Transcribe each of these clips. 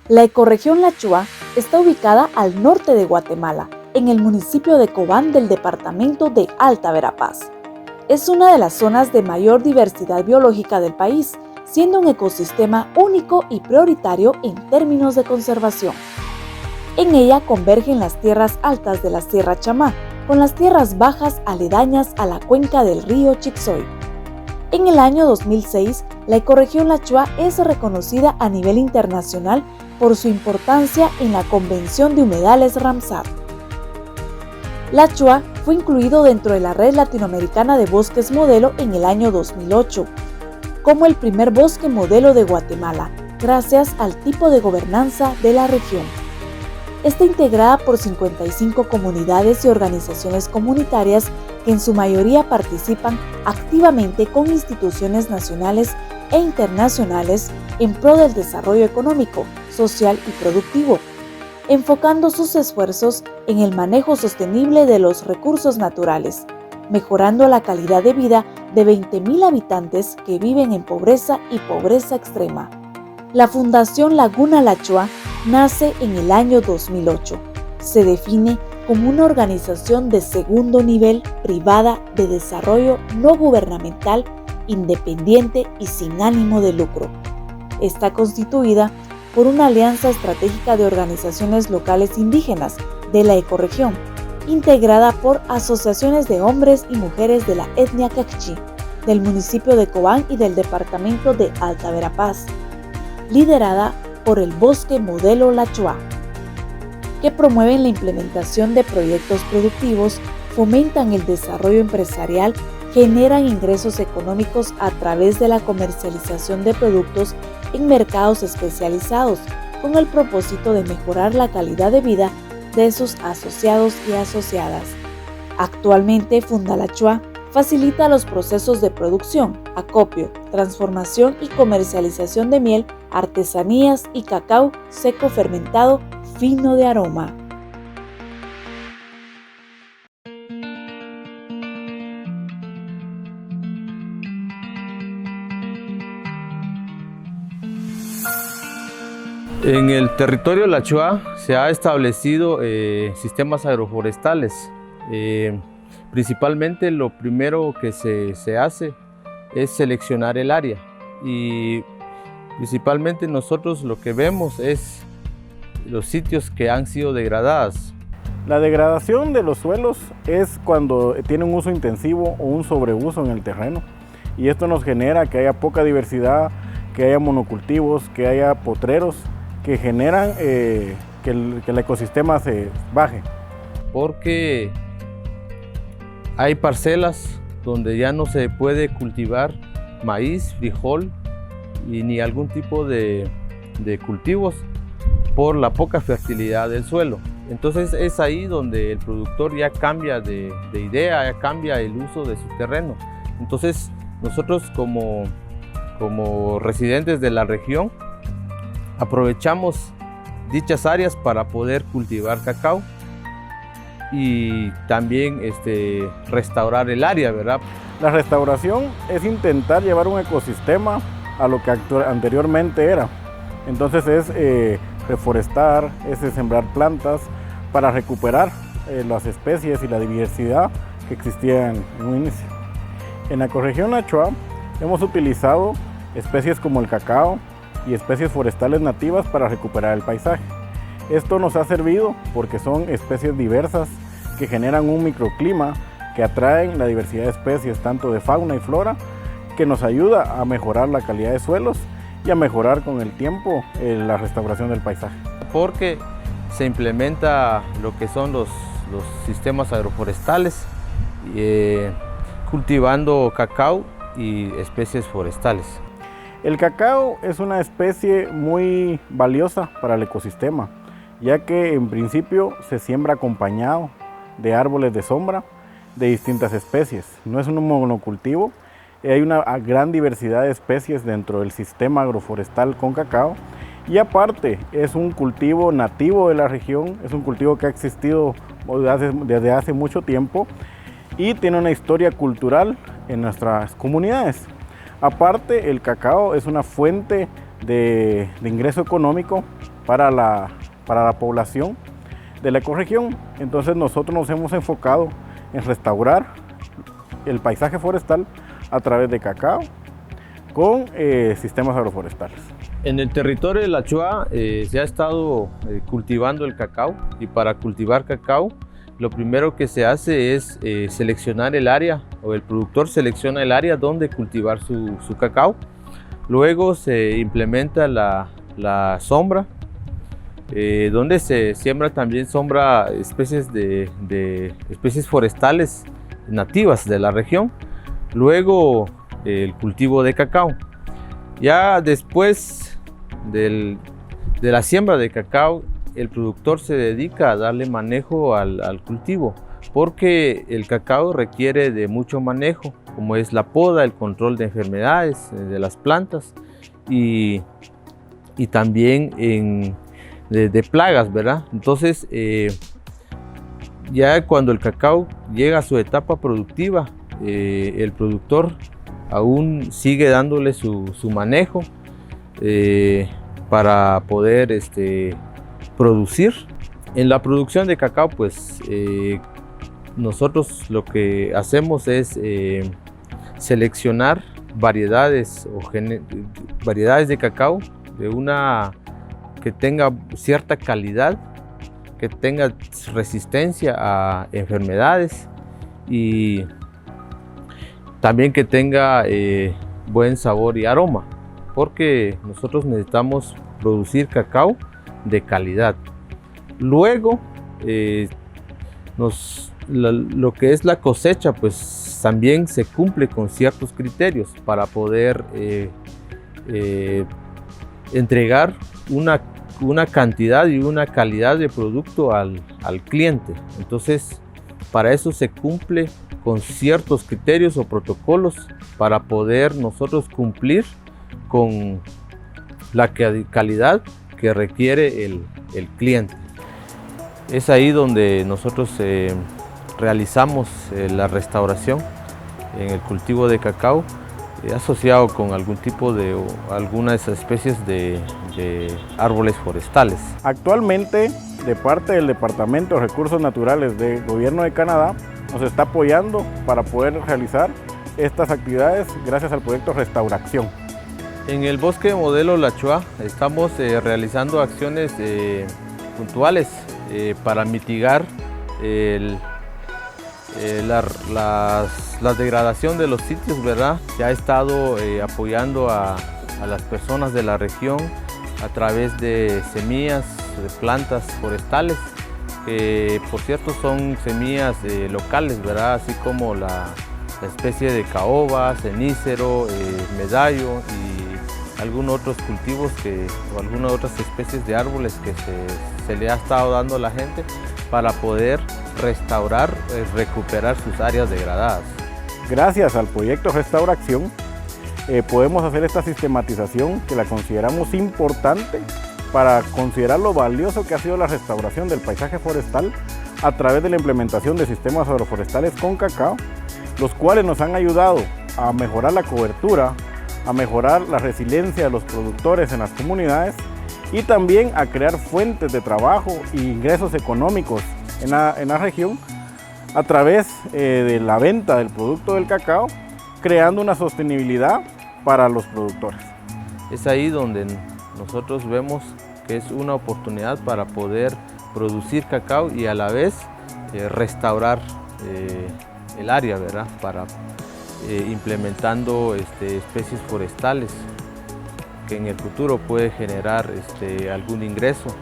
La ecorregión La Chua está ubicada al norte de Guatemala, en el municipio de Cobán del departamento de Alta Verapaz. Es una de las zonas de mayor diversidad biológica del país, siendo un ecosistema único y prioritario en términos de conservación. En ella convergen las tierras altas de la Sierra Chamá con las tierras bajas aledañas a la cuenca del río Chixoy. En el año 2006, la ecorregión La Chua es reconocida a nivel internacional por su importancia en la Convención de Humedales Ramsar. La Chua fue incluido dentro de la Red Latinoamericana de Bosques Modelo en el año 2008, como el primer bosque modelo de Guatemala, gracias al tipo de gobernanza de la región. Está integrada por 55 comunidades y organizaciones comunitarias que en su mayoría participan activamente con instituciones nacionales e internacionales en pro del desarrollo económico, social y productivo, enfocando sus esfuerzos en el manejo sostenible de los recursos naturales, mejorando la calidad de vida de 20,000 habitantes que viven en pobreza y pobreza extrema. La Fundación Laguna La Chua nace en el año 2008. Se define como una organización de segundo nivel privada de desarrollo no gubernamental, independiente y sin ánimo de lucro. Está constituida por una alianza estratégica de organizaciones locales indígenas de la ecorregión, integrada por asociaciones de hombres y mujeres de la etnia Kaqchi, del municipio de Cobán y del departamento de Alta Verapaz, liderada por el Bosque Modelo La Chua, que promueven la implementación de proyectos productivos, fomentan el desarrollo empresarial, generan ingresos económicos a través de la comercialización de productos en mercados especializados, con el propósito de mejorar la calidad de vida de sus asociados y asociadas. Actualmente, Funda La Chua facilita los procesos de producción, acopio, transformación y comercialización de miel, artesanías y cacao seco fermentado fino de aroma. En el territorio de La Chua se ha establecido sistemas agroforestales. Principalmente lo primero que se hace es seleccionar el área y principalmente nosotros lo que vemos es los sitios que han sido degradados. La degradación de los suelos es cuando tiene un uso intensivo o un sobreuso en el terreno, y esto nos genera que haya poca diversidad, que haya monocultivos, que haya potreros que generan que el ecosistema se baje. Porque hay parcelas donde ya no se puede cultivar maíz, frijol y ni algún tipo de cultivos por la poca fertilidad del suelo. Entonces es ahí donde el productor ya cambia de idea, ya cambia el uso de su terreno. Entonces nosotros como residentes de la región aprovechamos dichas áreas para poder cultivar cacao y también restaurar el área, ¿verdad? La restauración es intentar llevar un ecosistema a lo que anteriormente era. Entonces es reforestar, es sembrar plantas para recuperar las especies y la diversidad que existían en un inicio. En la ecorregión La Chua hemos utilizado especies como el cacao y especies forestales nativas para recuperar el paisaje. Esto nos ha servido porque son especies diversas que generan un microclima que atraen la diversidad de especies, tanto de fauna y flora, que nos ayuda a mejorar la calidad de suelos y a mejorar con el tiempo la restauración del paisaje. Porque se implementa lo que son los sistemas agroforestales, cultivando cacao y especies forestales. El cacao es una especie muy valiosa para el ecosistema, ya que en principio se siembra acompañado de árboles de sombra de distintas especies. No es un monocultivo, hay una gran diversidad de especies dentro del sistema agroforestal con cacao, y aparte es un cultivo nativo de la región, es un cultivo que ha existido desde hace mucho tiempo y tiene una historia cultural en nuestras comunidades. Aparte, el cacao es una fuente de ingreso económico para la población de la ecorregión. Entonces nosotros nos hemos enfocado en restaurar el paisaje forestal a través de cacao con sistemas agroforestales. En el territorio de La Chua se ha estado cultivando el cacao, y para cultivar cacao lo primero que se hace es seleccionar el área, o el productor selecciona el área donde cultivar su cacao. Luego se implementa la sombra, donde se siembra también especies especies forestales nativas de la región. Luego el cultivo de cacao. Ya después de la siembra de cacao, el productor se dedica a darle manejo al cultivo, porque el cacao requiere de mucho manejo, como es la poda, el control de enfermedades de las plantas y también de plagas, ¿verdad? Entonces, ya cuando el cacao llega a su etapa productiva, el productor aún sigue dándole su manejo para poder producir. En la producción de cacao, pues nosotros lo que hacemos es seleccionar variedades de cacao que tenga cierta calidad, que tenga resistencia a enfermedades y también que tenga buen sabor y aroma, porque nosotros necesitamos producir cacao de calidad. Luego lo que es la cosecha, pues también se cumple con ciertos criterios para poder entregar una cantidad y una calidad de producto al cliente. Entonces, para eso se cumple con ciertos criterios o protocolos para poder nosotros cumplir con la calidad que requiere el cliente. Es ahí donde nosotros realizamos la restauración en el cultivo de cacao, asociado con algunas especies de árboles forestales. Actualmente, de parte del Departamento de Recursos Naturales del Gobierno de Canadá, nos está apoyando para poder realizar estas actividades gracias al proyecto Restauración. En el bosque modelo La Chua estamos realizando acciones puntuales para mitigar la degradación de los sitios, ¿verdad? Se ha estado apoyando a las personas de la región a través de semillas de plantas forestales, que por cierto son semillas locales, ¿verdad? Así como la especie de caoba, cenícero, medallo y algunos otros cultivos o algunas otras especies de árboles que se le ha estado dando a la gente para poder restaurar, recuperar sus áreas degradadas. Gracias al proyecto Restauración podemos hacer esta sistematización que la consideramos importante para considerar lo valioso que ha sido la restauración del paisaje forestal a través de la implementación de sistemas agroforestales con cacao, los cuales nos han ayudado a mejorar la cobertura, a mejorar la resiliencia de los productores en las comunidades y también a crear fuentes de trabajo e ingresos económicos en la región a través de la venta del producto del cacao, creando una sostenibilidad para los productores. Es ahí donde nosotros vemos que es una oportunidad para poder producir cacao y a la vez restaurar el área, ¿verdad? Para implementando especies forestales que en el futuro puede generar algún ingreso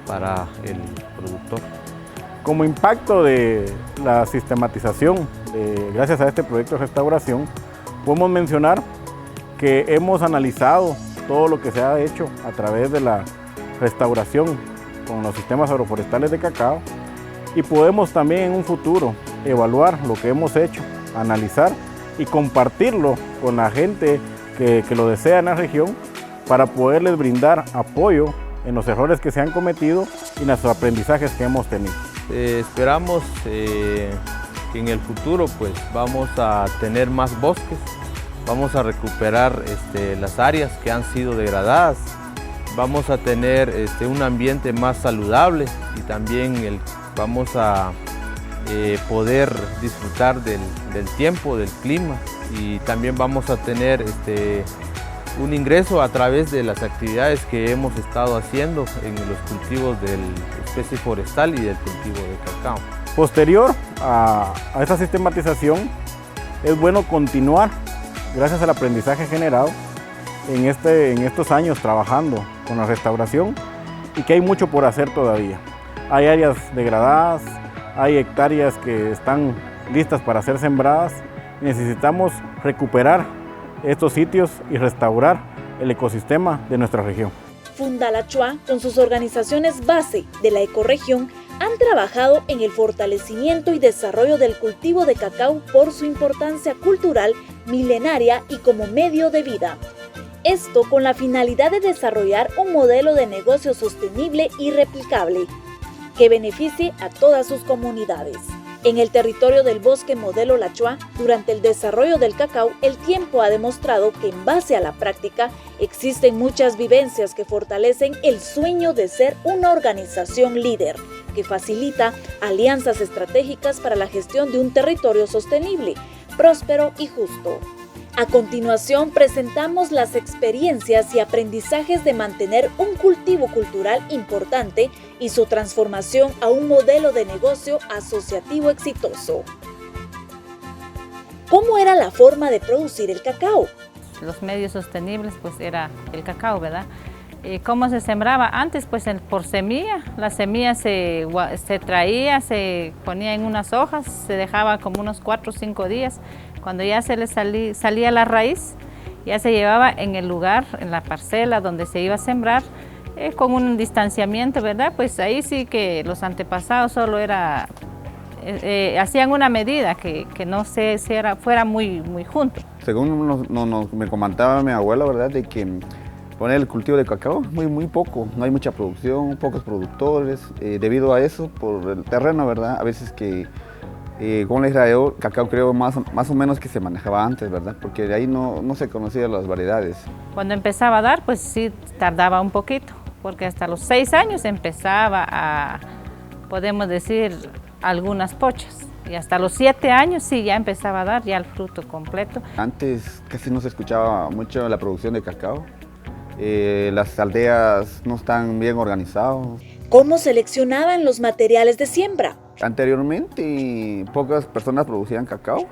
para el productor. Como impacto de la sistematización, gracias a este proyecto de restauración, podemos mencionar que hemos analizado todo lo que se ha hecho a través de la restauración con los sistemas agroforestales de cacao y podemos también en un futuro evaluar lo que hemos hecho, analizar y compartirlo con la gente que lo desea en la región para poderles brindar apoyo en los errores que se han cometido y en los aprendizajes que hemos tenido. Esperamos que en el futuro pues vamos a tener más bosques, vamos a recuperar las áreas que han sido degradadas, vamos a tener un ambiente más saludable y también vamos a poder disfrutar del tiempo, del clima, y también vamos a tener un ingreso a través de las actividades que hemos estado haciendo en los cultivos de la especie forestal y del cultivo de cacao. Posterior a esta sistematización, es bueno continuar, gracias al aprendizaje generado en estos años trabajando con la restauración, y que hay mucho por hacer todavía. Hay áreas degradadas, hay hectáreas que están listas para ser sembradas. Necesitamos recuperar estos sitios y restaurar el ecosistema de nuestra región. Fundalachua, con sus organizaciones base de la ecorregión, han trabajado en el fortalecimiento y desarrollo del cultivo de cacao por su importancia cultural, milenaria y como medio de vida. Esto con la finalidad de desarrollar un modelo de negocio sostenible y replicable, que beneficie a todas sus comunidades. En el territorio del bosque modelo Lachua, durante el desarrollo del cacao, el tiempo ha demostrado que en base a la práctica existen muchas vivencias que fortalecen el sueño de ser una organización líder, que facilita alianzas estratégicas para la gestión de un territorio sostenible, próspero y justo. A continuación, presentamos las experiencias y aprendizajes de mantener un cultivo cultural importante y su transformación a un modelo de negocio asociativo exitoso. ¿Cómo era la forma de producir el cacao? Los medios sostenibles pues era el cacao, ¿verdad? ¿Cómo se sembraba? Antes pues por semilla. La semilla se traía, se ponía en unas hojas, se dejaba como unos 4 o 5 días. Cuando ya se le salía la raíz, ya se llevaba en el lugar, en la parcela donde se iba a sembrar, con un distanciamiento, ¿verdad? Pues ahí sí que los antepasados solo hacían una medida que no fuera muy junto. Según me comentaba mi abuela, ¿verdad? De que poner el cultivo de cacao muy poco, no hay mucha producción, pocos productores, debido a eso, por el terreno, ¿verdad? A veces que con el Israel, cacao creo más o menos que se manejaba antes, ¿verdad? Porque de ahí no se conocían las variedades. Cuando empezaba a dar, pues sí tardaba un poquito, porque hasta los 6 años empezaba a, podemos decir, algunas pochas. Y hasta los 7 años sí ya empezaba a dar ya el fruto completo. Antes casi no se escuchaba mucho la producción de cacao. Las aldeas no están bien organizadas. ¿Cómo seleccionaban los materiales de siembra? Anteriormente pocas personas producían cacao.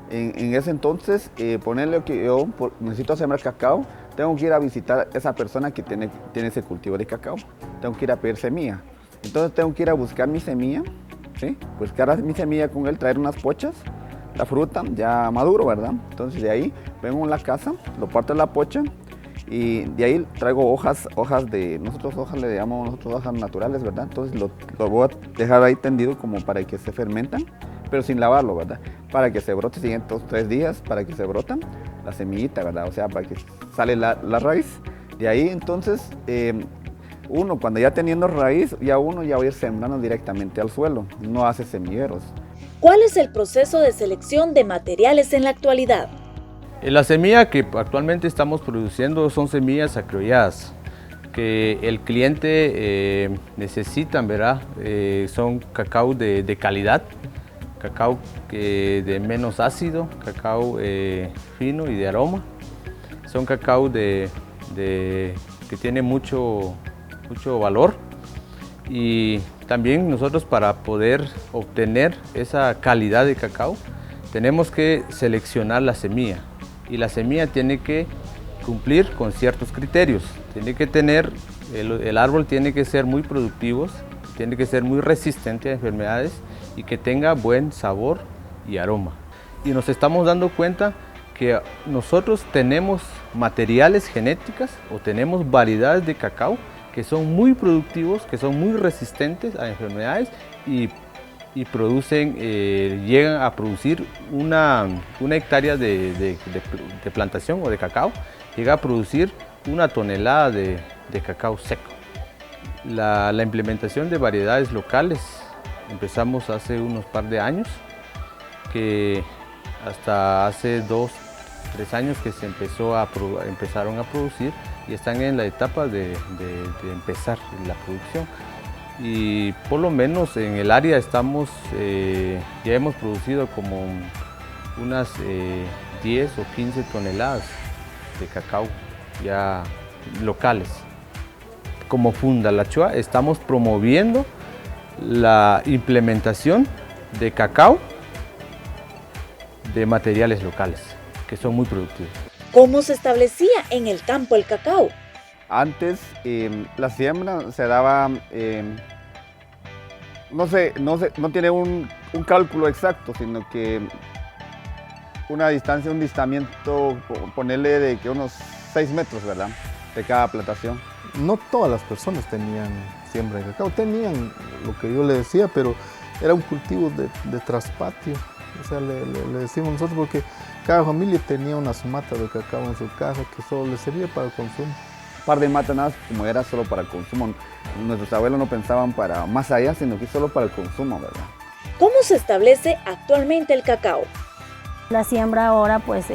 En ese entonces, ponerle que yo necesito sembrar cacao, tengo que ir a visitar a esa persona que tiene ese cultivo de cacao. Tengo que ir a pedir semilla. Entonces tengo que ir a buscar mi semilla, ¿sí? Buscar mi semilla con él, traer unas pochas, la fruta ya maduro, ¿verdad? Entonces de ahí vengo a la casa, lo parto en la pocha, y de ahí traigo hojas de, nosotros le llamamos hojas naturales, ¿verdad? Entonces lo voy a dejar ahí tendido como para que se fermentan, pero sin lavarlo, ¿verdad? Para que se brote, siguientes 3 días, para que se brotan la semillita, ¿verdad? O sea, para que sale la raíz. De ahí entonces, uno cuando ya teniendo raíz, uno va a ir sembrando directamente al suelo, no hace semilleros. ¿Cuál es el proceso de selección de materiales en la actualidad? La semilla que actualmente estamos produciendo son semillas acriolladas que el cliente necesita, ¿verdad? Son cacao de calidad, cacao de menos ácido, cacao fino y de aroma. Son cacao que tiene mucho valor, y también nosotros para poder obtener esa calidad de cacao tenemos que seleccionar la semilla. Y la semilla tiene que cumplir con ciertos criterios. Tiene que tener, el árbol tiene que ser muy productivo, tiene que ser muy resistente a enfermedades y que tenga buen sabor y aroma. Y nos estamos dando cuenta que nosotros tenemos materiales genéticos o tenemos variedades de cacao que son muy productivos, que son muy resistentes a enfermedades y llegan a producir una hectárea de plantación o de cacao, llega a producir 1 tonelada de cacao seco. La implementación de variedades locales empezamos hace unos par de años, que hasta hace 2 o 3 años que empezaron a producir y están en la etapa de empezar la producción. Y por lo menos en el área estamos, ya hemos producido como unas 10 o 15 toneladas de cacao ya locales. Como Funda La Chua estamos promoviendo la implementación de cacao de materiales locales, que son muy productivos. ¿Cómo se establecía en el campo el cacao? Antes la siembra se daba, no tiene un cálculo exacto, sino que una distancia, un distamiento, ponerle de que unos 6 metros, ¿verdad?, de cada plantación. No todas las personas tenían siembra de cacao, tenían lo que yo le decía, pero era un cultivo de traspatio, o sea, le decimos nosotros, porque cada familia tenía unas matas de cacao en su casa que solo les servía para el consumo. Un par de matas nada, como era solo para el consumo. Nuestros abuelos no pensaban para más allá, sino que solo para el consumo, ¿verdad? ¿Cómo se establece actualmente el cacao? La siembra ahora pues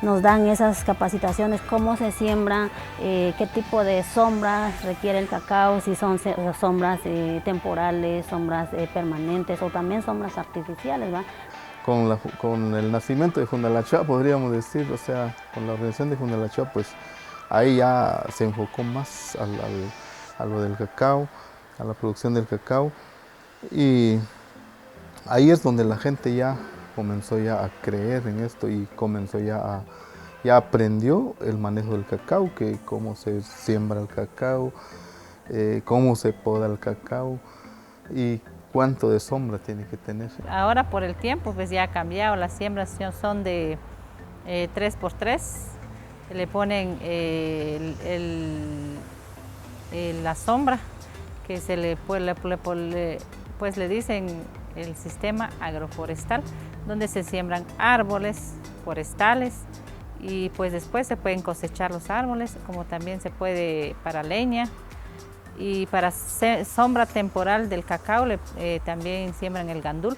nos dan esas capacitaciones, cómo se siembra, qué tipo de sombras requiere el cacao, si son sombras temporales, sombras permanentes o también sombras artificiales, ¿va? Con el nacimiento de Funda La Chua, podríamos decir, o sea, con la organización de Funda La Chua, pues ahí ya se enfocó más a lo del cacao, a la producción del cacao, y ahí es donde la gente ya comenzó ya a creer en esto y comenzó ya aprendió el manejo del cacao, que cómo se siembra el cacao, cómo se poda el cacao y cuánto de sombra tiene que tener. Ahora por el tiempo pues ya ha cambiado, las siembras son de 3x3, le ponen la sombra, que se pues le dicen el sistema agroforestal, donde se siembran árboles forestales y pues después se pueden cosechar los árboles, como también se puede para leña. Y para sombra temporal del cacao también siembran el gandul,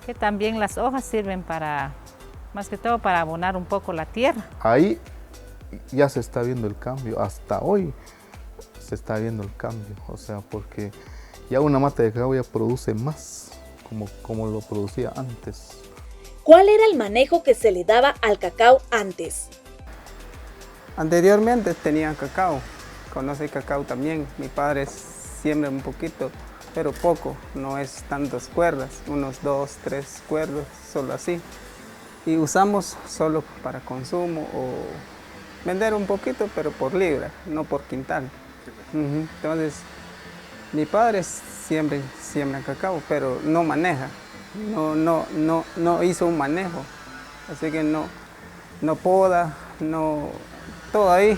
que también las hojas sirven para, más que todo, para abonar un poco la tierra. Ahí ya se está viendo el cambio, hasta hoy se está viendo el cambio, o sea, porque ya una mata de cacao ya produce más como lo producía antes. ¿Cuál era el manejo que se le daba al cacao antes? Anteriormente tenía cacao. Conoce cacao también, mi padre siembra un poquito, pero poco, no es tantas cuerdas, unos 2, 3 cuerdas, solo así. Y usamos solo para consumo o vender un poquito, pero por libra, no por quintal. Entonces, mi padre siembra cacao, pero no maneja, no hizo un manejo, así que no poda, todo ahí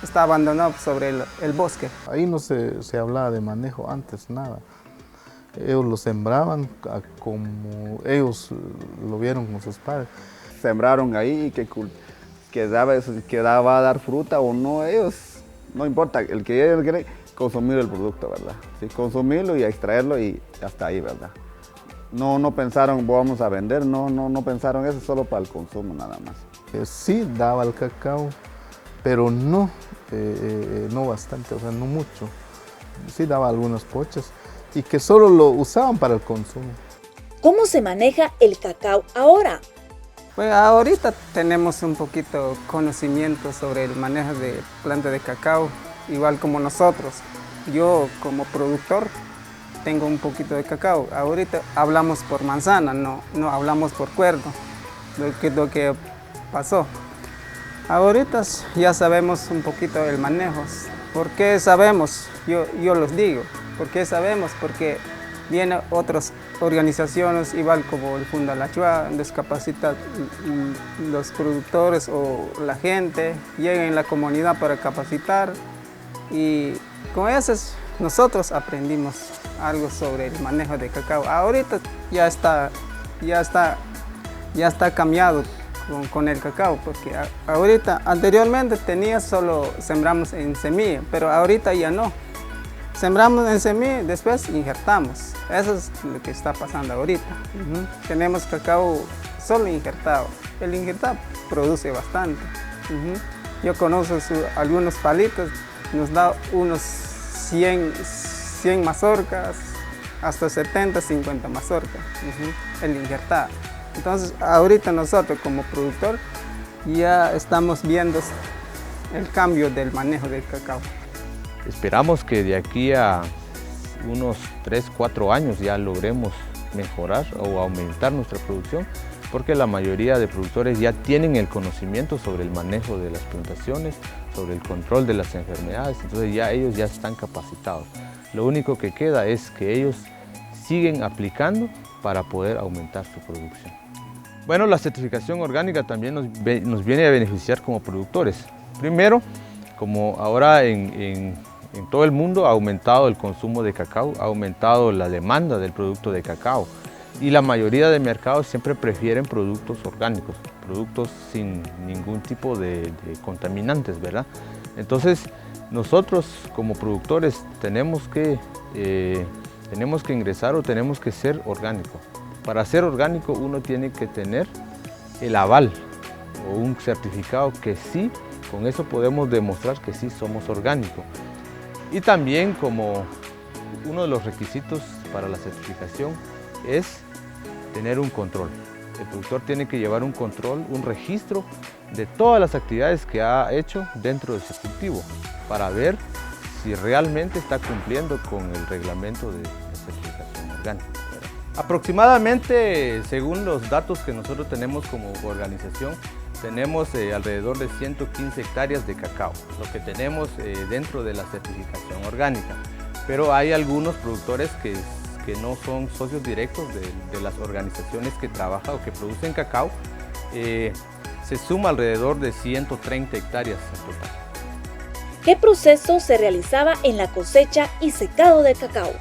está abandonado sobre el bosque. Ahí no se hablaba de manejo antes, nada. Ellos lo sembraban como ellos lo vieron con sus padres. Sembraron ahí y que daba a dar fruta o no, ellos, no importa, el que ellos quieren consumir el producto, ¿verdad? Sí, consumirlo y extraerlo y hasta ahí, ¿verdad? No pensaron vamos a vender, no pensaron eso, solo para el consumo nada más. Sí daba el cacao, pero no bastante, o sea, no mucho. Sí daba algunos poches y que solo lo usaban para el consumo. ¿Cómo se maneja el cacao ahora? Pues ahorita tenemos un poquito conocimiento sobre el manejo de planta de cacao, igual como nosotros. Yo como productor tengo un poquito de cacao. Ahorita hablamos por manzana, no hablamos por cuerdo, lo que pasó. Ahorita ya sabemos un poquito del manejo. ¿Por qué sabemos? Yo los digo. ¿Por qué sabemos? Porque vienen otras organizaciones, igual como el Funda La Chua, descapacita los productores o la gente, llegan en la comunidad para capacitar y con eso nosotros aprendimos algo sobre el manejo de cacao. Ahorita ya está cambiado con el cacao, porque ahorita, anteriormente solo sembramos en semilla, pero ahorita ya no. Sembramos en semilla, después injertamos. Eso es lo que está pasando ahorita. Tenemos cacao solo injertado. El injertado produce bastante. Yo conozco algunos palitos, nos da unos 100 mazorcas, hasta 70, 50 mazorcas, el injertado. Entonces, ahorita nosotros como productor ya estamos viendo el cambio del manejo del cacao. Esperamos que de aquí a unos 3, 4 años ya logremos mejorar o aumentar nuestra producción, porque la mayoría de productores ya tienen el conocimiento sobre el manejo de las plantaciones, sobre el control de las enfermedades, entonces ya ellos ya están capacitados. Lo único que queda es que ellos siguen aplicando para poder aumentar su producción. Bueno, la certificación orgánica también nos viene a beneficiar como productores. Primero, como ahora en todo el mundo ha aumentado el consumo de cacao, ha aumentado la demanda del producto de cacao y la mayoría de mercados siempre prefieren productos orgánicos, productos sin ningún tipo de contaminantes, ¿verdad? Entonces, nosotros como productores tenemos que ingresar o tenemos que ser orgánico. Para ser orgánico uno tiene que tener el aval o un certificado que sí, con eso podemos demostrar que sí somos orgánicos. Y también como uno de los requisitos para la certificación es tener un control. El productor tiene que llevar un control, un registro de todas las actividades que ha hecho dentro de su cultivo para ver si realmente está cumpliendo con el reglamento de certificación orgánica. Aproximadamente, según los datos que nosotros tenemos como organización, tenemos alrededor de 115 hectáreas de cacao, lo que tenemos dentro de la certificación orgánica. Pero hay algunos productores que no son socios directos de las organizaciones que trabajan o que producen cacao. Se suma alrededor de 130 hectáreas en total. ¿Qué proceso se realizaba en la cosecha y secado del cacao?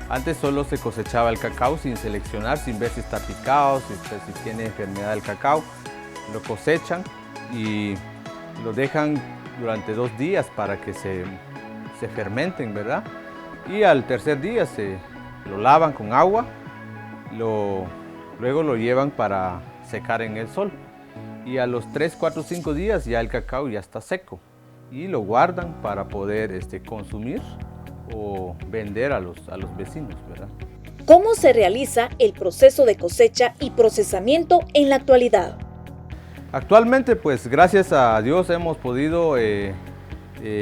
Antes solo se cosechaba el cacao sin seleccionar, sin ver si está picado, si tiene enfermedad del cacao. Lo cosechan y lo dejan durante 2 días para que se fermenten, ¿verdad? Y al tercer día lo lavan con agua, luego lo llevan para secar en el sol. Y a los 3, 4, 5 días ya el cacao ya está seco y lo guardan para poder consumir o vender a los vecinos, ¿verdad? ¿Cómo se realiza el proceso de cosecha y procesamiento en la actualidad? Actualmente, pues gracias a Dios hemos podido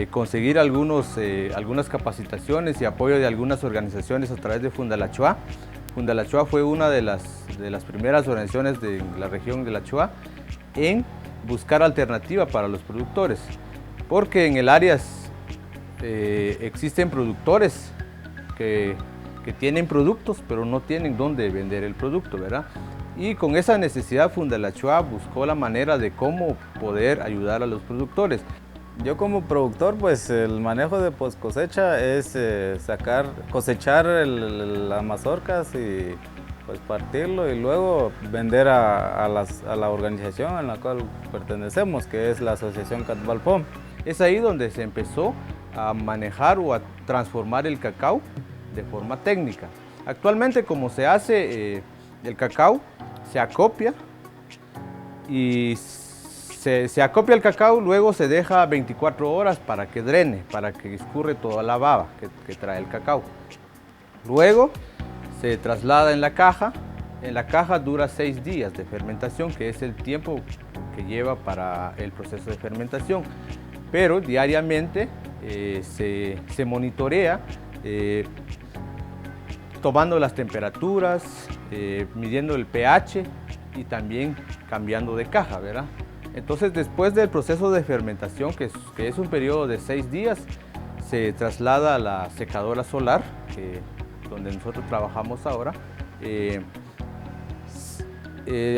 conseguir algunas capacitaciones y apoyo de algunas organizaciones a través de Fundalachoa. Fundalachoa fue una de las primeras organizaciones de la región de La Choa en buscar alternativa para los productores, porque en el área existen productores que tienen productos pero no tienen dónde vender el producto, ¿verdad? Y con esa necesidad Fundalachoa buscó la manera de cómo poder ayudar a los productores. Yo como productor, pues el manejo de post cosecha es cosechar las mazorcas y pues partirlo y luego vender a la organización en la cual pertenecemos, que es la Asociación Catbalpom. Es ahí donde se empezó a manejar o a transformar el cacao de forma técnica. Actualmente, como se hace, el cacao se acopia y se acopia el cacao, luego se deja 24 horas para que drene, para que escurre toda la baba que trae el cacao. Luego se traslada en la caja. En la caja dura 6 días de fermentación, que es el tiempo que lleva para el proceso de fermentación. Pero diariamente se monitorea tomando las temperaturas, midiendo el pH y también cambiando de caja, ¿verdad? Entonces, después del proceso de fermentación, que es un periodo de 6 días, se traslada a la secadora solar, donde nosotros trabajamos ahora.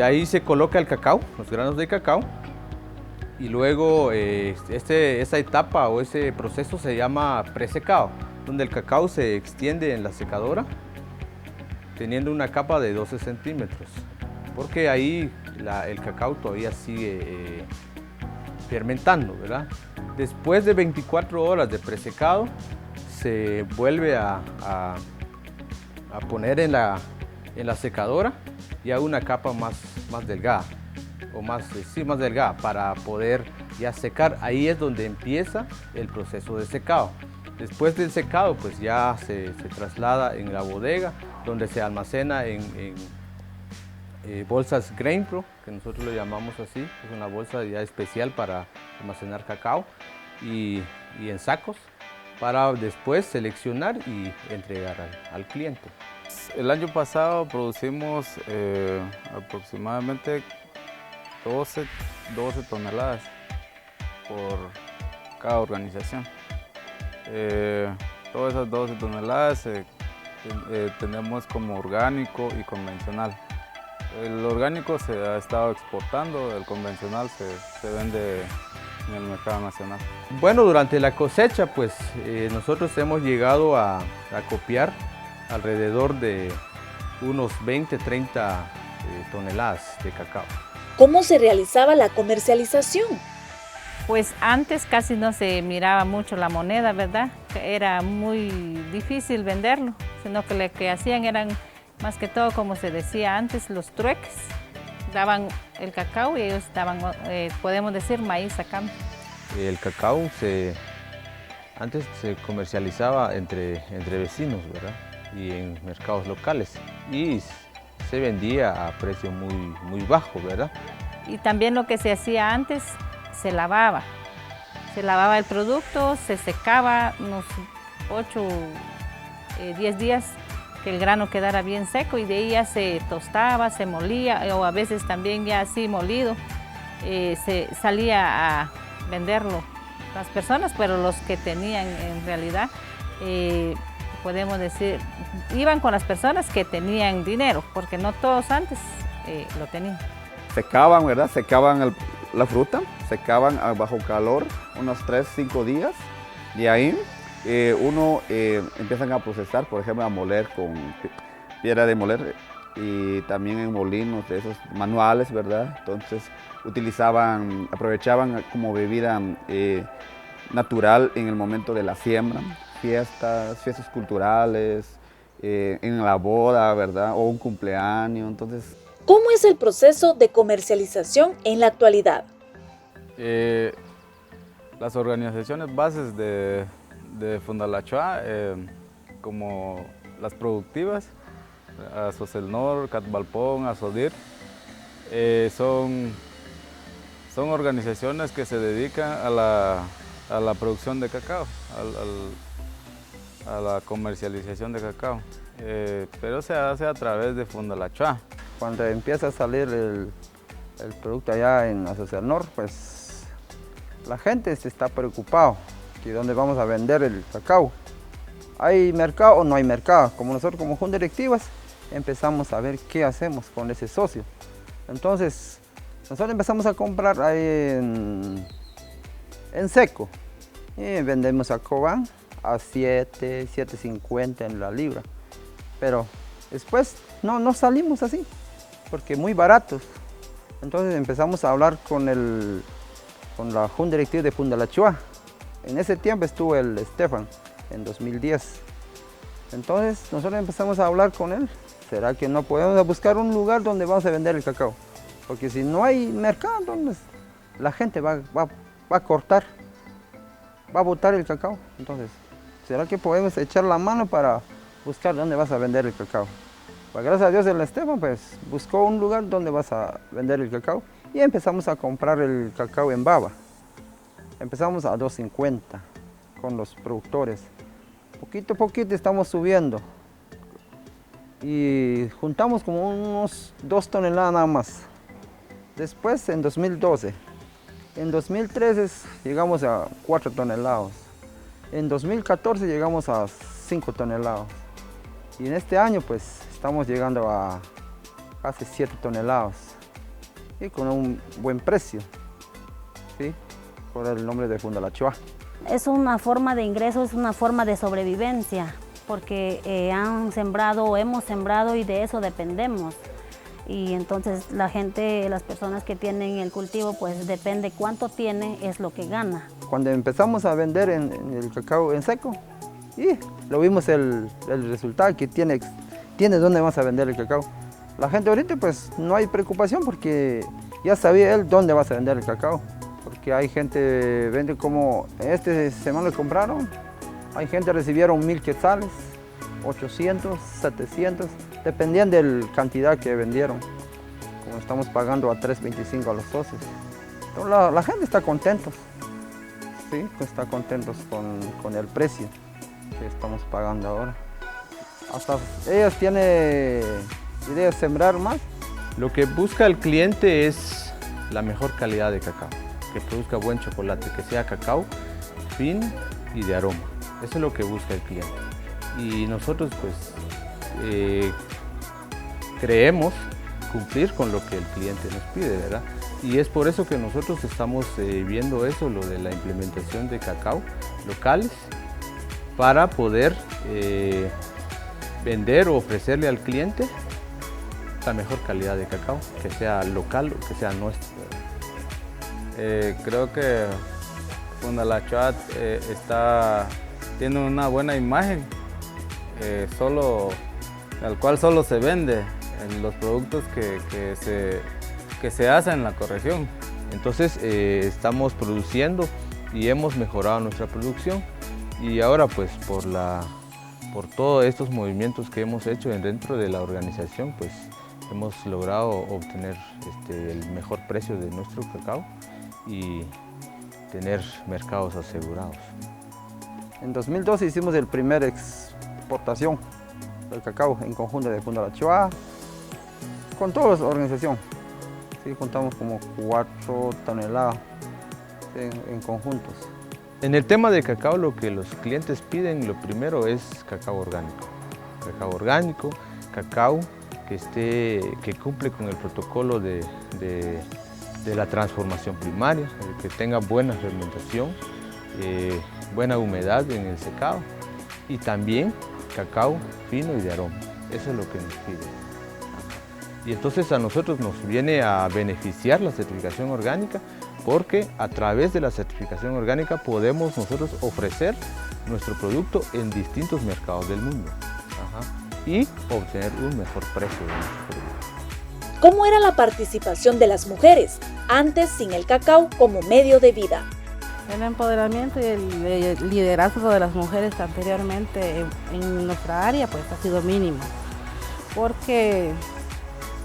Ahí se coloca el cacao, los granos de cacao, y luego esa etapa o ese proceso se llama presecado, donde el cacao se extiende en la secadora, teniendo una capa de 12 centímetros, porque ahí el cacao todavía sigue fermentando, ¿verdad? Después de 24 horas de presecado, se vuelve a poner en la secadora ya una capa más delgada, o más delgada, para poder ya secar. Ahí es donde empieza el proceso de secado. Después del secado, pues ya se traslada en la bodega, donde se almacena en bolsas GrainPro, que nosotros lo llamamos así. Es una bolsa ya especial para almacenar cacao, y en sacos para después seleccionar y entregar al cliente. El año pasado producimos aproximadamente 12 toneladas por cada organización. Todas esas 12 toneladas tenemos como orgánico y convencional. El orgánico se ha estado exportando, el convencional se vende en el mercado nacional. Bueno, durante la cosecha, pues nosotros hemos llegado a copiar alrededor de unos 20-30 toneladas de cacao. ¿Cómo se realizaba la comercialización? Pues antes casi no se miraba mucho la moneda, ¿verdad? Era muy difícil venderlo, sino que lo que hacían eran, más que todo, como se decía antes, los trueques. Daban el cacao y ellos daban, podemos decir, maíz a cambio. El cacao antes se comercializaba entre vecinos, ¿verdad? Y en mercados locales, y se vendía a precio muy bajo, ¿verdad? Y también lo que se hacía antes, se lavaba el producto, se secaba unos 8, 10 días, que el grano quedara bien seco, y de ahí ya se tostaba, se molía, o a veces también ya así molido, se salía a venderlo las personas, pero los que tenían en realidad, podemos decir, iban con las personas que tenían dinero, porque no todos antes lo tenían. Secaban, ¿verdad? Secaban la fruta, secaban bajo calor unos 3-5 días, y ahí empiezan a procesar, por ejemplo, a moler con piedra de moler, y también en molinos de esos manuales, ¿verdad? Entonces aprovechaban como bebida natural en el momento de la siembra, fiestas culturales, en la boda, ¿verdad? O un cumpleaños. Entonces, ¿cómo es el proceso de comercialización en la actualidad? Las organizaciones bases de Fundalachoa, como las productivas, Asocelnor, Catbalpón, Asodir, son organizaciones que se dedican a la producción de cacao, a la comercialización de cacao, pero se hace a través de Fundalachoa. Cuando empieza a salir el producto allá en Asocelnor, pues la gente se está preocupado que dónde vamos a vender el cacao. ¿Hay mercado o no hay mercado? Como nosotros como juntas directivas empezamos a ver qué hacemos con ese socio. Entonces nosotros empezamos a comprar ahí en seco, y vendemos a Cobán a 7.50 en la libra, pero después no salimos así porque muy baratos. Entonces empezamos a hablar con la junta directiva de Fundalachoa. En ese tiempo estuvo el Estefan en 2010. Entonces nosotros empezamos a hablar con él. ¿Será que no podemos buscar un lugar donde vamos a vender el cacao? Porque si no hay mercado, entonces la gente va a cortar, va a botar el cacao. Entonces, ¿será que podemos echar la mano para buscar dónde vas a vender el cacao? Pues gracias a Dios el Esteban pues buscó un lugar donde vas a vender el cacao, y empezamos a comprar el cacao en baba. Empezamos a 2.50 con los productores. Poquito a poquito estamos subiendo y juntamos como unos 2 toneladas nada más. Después en 2012, en 2013 llegamos a 4 toneladas. En 2014 llegamos a 5 toneladas. Y en este año pues estamos llegando a casi 7 toneladas. Y con un buen precio, ¿sí? Por el nombre de Fundalachoa. Es una forma de ingreso, es una forma de sobrevivencia, porque hemos sembrado y de eso dependemos. Y entonces la gente, las personas que tienen el cultivo, pues depende cuánto tiene, es lo que gana. Cuando empezamos a vender en el cacao en seco, y lo vimos el resultado que tiene dónde vamos a vender el cacao. La gente ahorita pues no hay preocupación porque ya sabía él dónde vas a vender el cacao, porque porque hay gente, vende como, este semana le compraron, hay gente recibieron 1000 quetzales, 800, 700, dependiendo de la cantidad que vendieron. Como estamos pagando a 3.25 a los socios. Entonces, la gente está contenta, sí, está contentos con el precio que estamos pagando ahora. Hasta ellos tienen idea de sembrar más. Lo que busca el cliente es la mejor calidad de cacao, que produzca buen chocolate, que sea cacao fino y de aroma. Eso es lo que busca el cliente. Y nosotros pues creemos cumplir con lo que el cliente nos pide, ¿verdad? Y es por eso que nosotros estamos viendo eso, lo de la implementación de cacao locales, para poder vender o ofrecerle al cliente la mejor calidad de cacao, que sea local o que sea nuestro. Creo que Fundalachoa tiene una buena imagen, al cual solo se vende en los productos que se hacen en la corregión. Entonces estamos produciendo y hemos mejorado nuestra producción, y ahora pues por todos estos movimientos que hemos hecho dentro de la organización, pues hemos logrado obtener el mejor precio de nuestro cacao y tener mercados asegurados. En 2012 hicimos el primer exportación del cacao en conjunto de Fundalachoa, con toda la organización. Sí, contamos como 4 toneladas en conjuntos. En el tema de cacao, lo que los clientes piden, lo primero es cacao orgánico. Cacao orgánico, cacao que cumple con el protocolo de la transformación primaria, que tenga buena fermentación, buena humedad en el secado, y también cacao fino y de aroma. Eso es lo que nos piden. Y entonces a nosotros nos viene a beneficiar la certificación orgánica, porque a través de la certificación orgánica podemos nosotros ofrecer nuestro producto en distintos mercados del mundo. Y obtener un mejor precio de nuestro producto. ¿Cómo era la participación de las mujeres antes sin el cacao como medio de vida? El empoderamiento y el liderazgo de las mujeres anteriormente en nuestra área pues ha sido mínimo, porque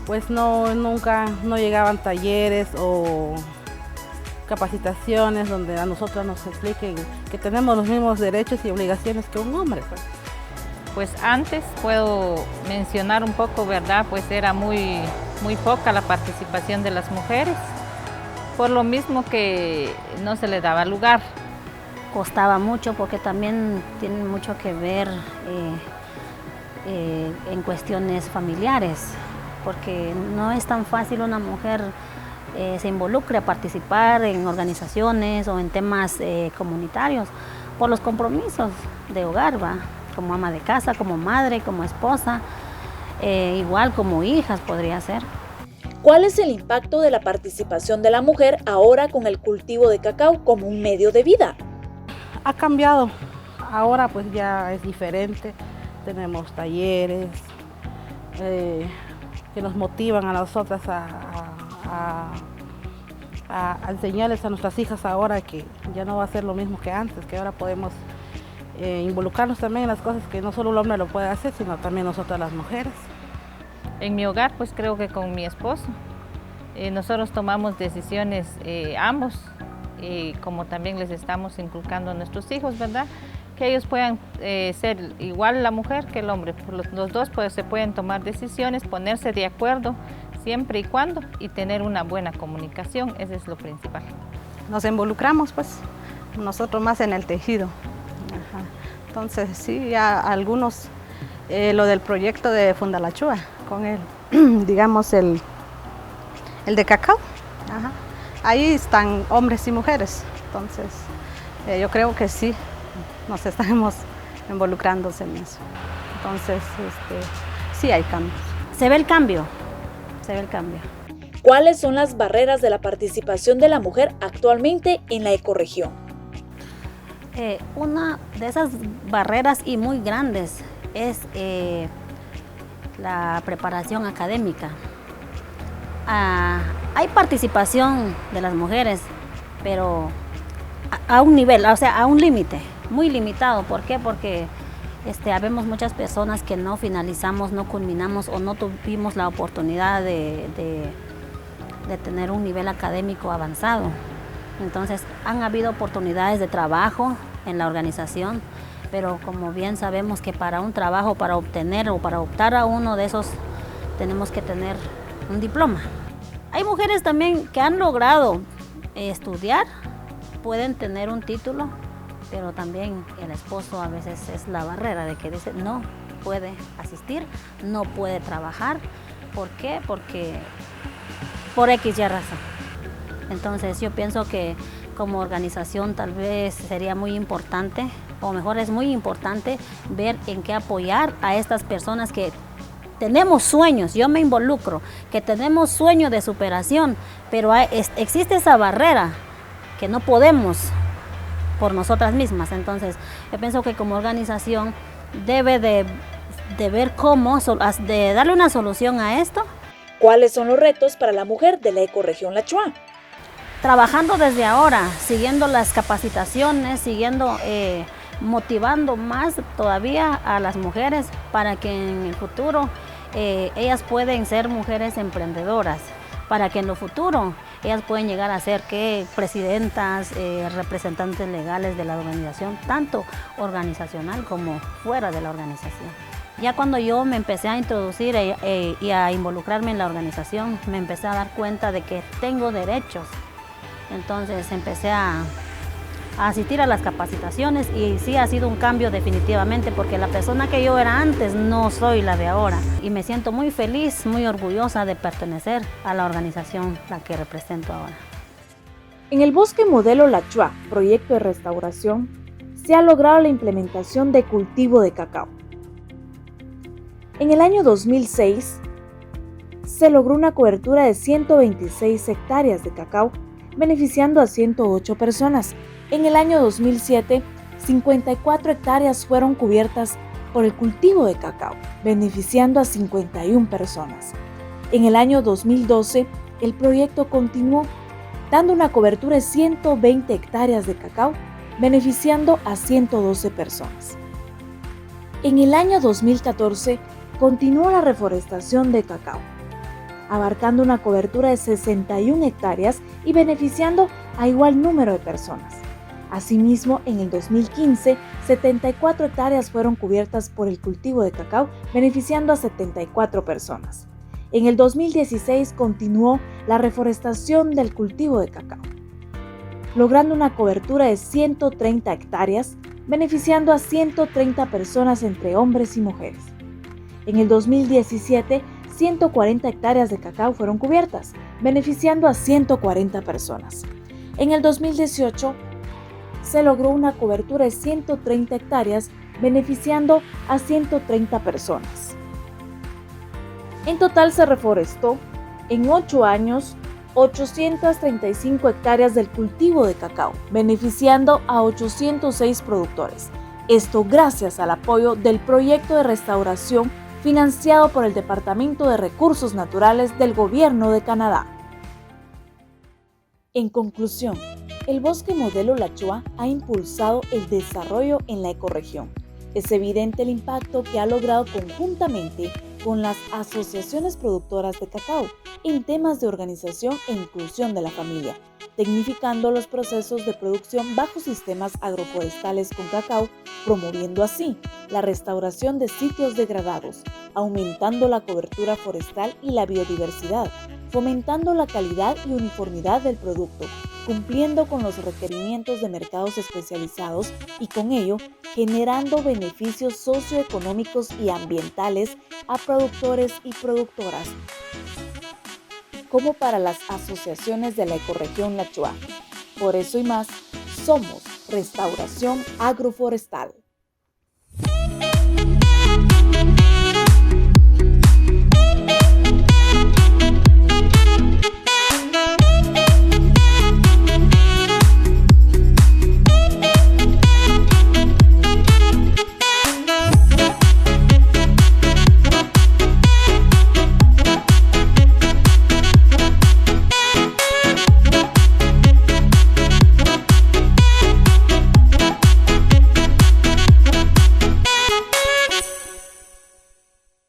pues nunca llegaban talleres o capacitaciones donde a nosotras nos expliquen que tenemos los mismos derechos y obligaciones que un hombre. Pues antes puedo mencionar un poco, ¿verdad? Pues era muy poca la participación de las mujeres, por lo mismo que no se le daba lugar. Costaba mucho porque también tienen mucho que ver en cuestiones familiares, porque no es tan fácil una mujer se involucre a participar en organizaciones o en temas comunitarios por los compromisos de hogar, ¿va? Como ama de casa, como madre, como esposa, igual como hijas podría ser. ¿Cuál es el impacto de la participación de la mujer ahora con el cultivo de cacao como un medio de vida? Ha cambiado, ahora pues ya es diferente, tenemos talleres que nos motivan a nosotras a enseñarles a nuestras hijas ahora que ya no va a ser lo mismo que antes, que ahora podemos involucrarnos también en las cosas que no solo el hombre lo puede hacer, sino también nosotras las mujeres. En mi hogar, pues creo que con mi esposo, nosotros tomamos decisiones ambos, como también les estamos inculcando a nuestros hijos, ¿verdad? Que ellos puedan ser igual la mujer que el hombre. Los dos pues, se pueden tomar decisiones, ponerse de acuerdo siempre y cuando, y tener una buena comunicación, eso es lo principal. Nos involucramos pues, nosotros más en el tejido. Ajá. Entonces sí, ya algunos, lo del proyecto de Fundalachoa, con el, digamos, el de cacao, ajá. Ahí están hombres y mujeres, entonces yo creo que sí, nos estamos involucrándose en eso. Entonces sí hay cambios. Se ve el cambio, se ve el cambio. ¿Cuáles son las barreras de la participación de la mujer actualmente en la ecorregión? Una de esas barreras y muy grandes es la preparación académica. Hay participación de las mujeres, pero a un nivel, o sea, a un límite, muy limitado. ¿Por qué? Porque habemos muchas personas que no finalizamos, no culminamos o no tuvimos la oportunidad de tener un nivel académico avanzado. Entonces, han habido oportunidades de trabajo en la organización, pero como bien sabemos que para un trabajo, para obtener o para optar a uno de esos, tenemos que tener un diploma. Hay mujeres también que han logrado estudiar, pueden tener un título, pero también el esposo a veces es la barrera de que dice no puede asistir, no puede trabajar. ¿Por qué? Porque por X y razón. Entonces yo pienso que como organización tal vez sería muy importante, o mejor es muy importante, ver en qué apoyar a estas personas que tenemos sueños, yo me involucro, que tenemos sueños de superación, pero existe esa barrera que no podemos por nosotras mismas. Entonces yo pienso que como organización debe de ver cómo, de darle una solución a esto. ¿Cuáles son los retos para la mujer de la ecorregión Lachua? Trabajando desde ahora, siguiendo las capacitaciones, motivando más todavía a las mujeres para que en el futuro ellas pueden ser mujeres emprendedoras, para que en lo futuro ellas pueden llegar a ser presidentas, representantes legales de la organización, tanto organizacional como fuera de la organización. Ya cuando yo me empecé a introducir y a involucrarme en la organización, me empecé a dar cuenta de que tengo derechos. Entonces empecé a asistir a las capacitaciones y sí ha sido un cambio definitivamente, porque la persona que yo era antes no soy la de ahora. Y me siento muy feliz, muy orgullosa de pertenecer a la organización la que represento ahora. En el Bosque Modelo Lachua, proyecto de restauración, se ha logrado la implementación de cultivo de cacao. En el año 2006, se logró una cobertura de 126 hectáreas de cacao, beneficiando a 108 personas. En el año 2007, 54 hectáreas fueron cubiertas por el cultivo de cacao, beneficiando a 51 personas. En el año 2012, el proyecto continuó, dando una cobertura de 120 hectáreas de cacao, beneficiando a 112 personas. En el año 2014, continuó la reforestación de cacao, abarcando una cobertura de 61 hectáreas y beneficiando a igual número de personas. Asimismo, en el 2015, 74 hectáreas fueron cubiertas por el cultivo de cacao, beneficiando a 74 personas. En el 2016 continuó la reforestación del cultivo de cacao, logrando una cobertura de 130 hectáreas, beneficiando a 130 personas entre hombres y mujeres. En el 2017, 140 hectáreas de cacao fueron cubiertas, beneficiando a 140 personas. En el 2018, se logró una cobertura de 130 hectáreas, beneficiando a 130 personas. En total se reforestó, en 8 años, 835 hectáreas del cultivo de cacao, beneficiando a 806 productores. Esto gracias al apoyo del proyecto de restauración financiado por el Departamento de Recursos Naturales del Gobierno de Canadá. En conclusión, el Bosque Modelo Lachua ha impulsado el desarrollo en la ecorregión. Es evidente el impacto que ha logrado conjuntamente con las asociaciones productoras de cacao en temas de organización e inclusión de la familia, tecnificando los procesos de producción bajo sistemas agroforestales con cacao, promoviendo así la restauración de sitios degradados, aumentando la cobertura forestal y la biodiversidad, fomentando la calidad y uniformidad del producto, cumpliendo con los requerimientos de mercados especializados y con ello generando beneficios socioeconómicos y ambientales a productores y productoras, como para las asociaciones de la ecorregión Lachua. Por eso y más, somos Restauración Agroforestal.